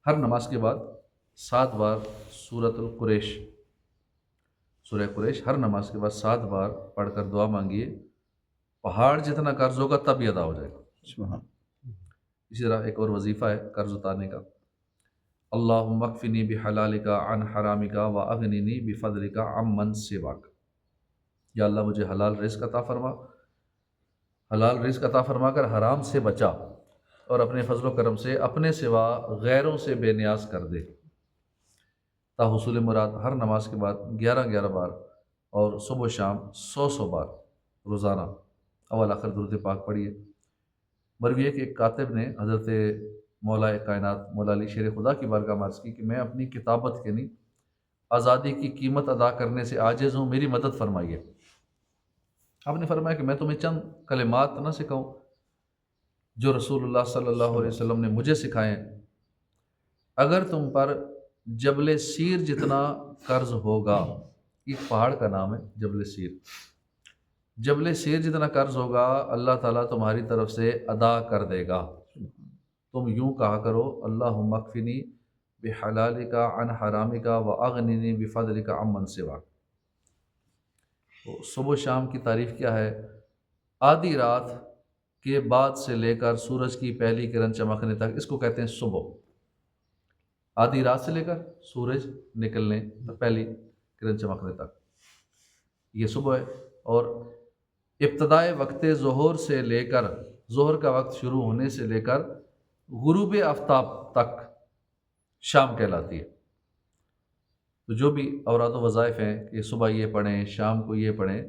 ہر نماز کے بعد 7 بار سورۃ القریش، سورہ قریش ہر نماز کے بعد 7 بار پڑھ کر دعا مانگیے، پہاڑ جتنا قرض ہوگا تب یہ ادا ہو جائے گا۔ سبحان اسی طرح ایک اور وظیفہ ہے قرض اتارنے کا، اللہم اکفنی بحلالک عن حرامک واغننی بفضلک عمن سواک۔ یا اللہ مجھے حلال رزق عطا فرما، حلال رزق عطا فرما کر حرام سے بچا، اور اپنے فضل و کرم سے اپنے سوا غیروں سے بے نیاز کر دے۔ تا حصول مراد ہر نماز کے بعد 11 بار اور صبح و شام 100 بار روزانہ اول آخر درود پاک پڑھیے۔ مروی ہے کہ ایک کاتب نے حضرت مولا کائنات مولا علی شیر خدا کی بارگاہ میں عرض کی کہ میں اپنی کتابت کے نہیں آزادی کی قیمت ادا کرنے سے عاجز ہوں، میری مدد فرمائیے۔ آپ نے فرمایا کہ میں تمہیں چند کلمات نہ سکھاؤں جو رسول اللہ صلی اللہ علیہ وسلم نے مجھے سکھائے ہیں؟ اگر تم پر جبل سیر جتنا قرض ہوگا، ایک پہاڑ کا نام ہے جبل سیر، جبل سیر جتنا قرض ہوگا اللہ تعالیٰ تمہاری طرف سے ادا کر دے گا۔ تم یوں کہا کرو، اللہم اکفنی بحلالک عن حرامک واغننی بفضلک عمن سواک۔ تو صبح و شام کی تعریف کیا ہے؟ آدھی رات کے بعد سے لے کر سورج کی پہلی کرن چمکنے تک، اس کو کہتے ہیں صبح۔ آدھی رات سے لے کر سورج نکلنے پہلی کرن چمکنے تک یہ صبح ہے، اور ابتدائے وقت ظہر سے لے کر، ظہر کا وقت شروع ہونے سے لے کر غروب آفتاب تک شام کہلاتی ہے۔ تو جو بھی اوراد و وظائف ہیں کہ صبح یہ پڑھیں شام کو یہ پڑھیں،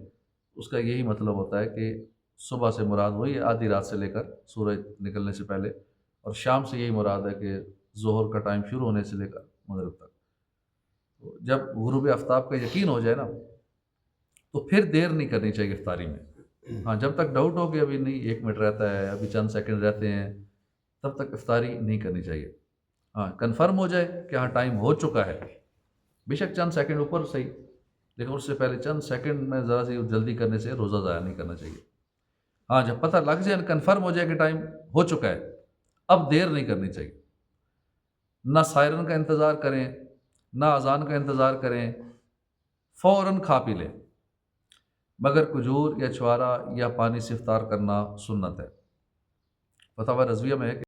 اس کا یہی مطلب ہوتا ہے کہ صبح سے مراد وہی ہے آدھی رات سے لے کر سورج نکلنے سے پہلے، اور شام سے یہی مراد ہے کہ ظہر کا ٹائم شروع ہونے سے لے کر مغرب تک۔ تو جب غروب آفتاب کا یقین ہو جائے نا، تو پھر دیر نہیں کرنی چاہیے افطاری میں۔ ہاں جب تک ڈاؤٹ ہو کہ ابھی نہیں 1 منٹ رہتا ہے، ابھی چند سیکنڈ رہتے ہیں، تب تک افطاری نہیں کرنی چاہیے۔ ہاں کنفرم ہو جائے کہ ہاں ٹائم ہو چکا ہے، بے شک چند سیکنڈ اوپر صحیح، لیکن اس سے پہلے چند سیکنڈ میں ذرا سی جلدی کرنے سے روزہ ضائع نہیں کرنا چاہیے۔ ہاں جب پتہ لگ جائے، کنفرم ہو جائے کہ ٹائم ہو چکا ہے، اب دیر نہیں کرنی چاہیے۔ نہ سائرن کا انتظار کریں، نہ اذان کا انتظار کریں، فوراً کھا پی لیں، مگر کھجور یا چھوارا یا پانی سے افطار کرنا سنت ہے۔ فتاوی رضویہ میں ہے کہ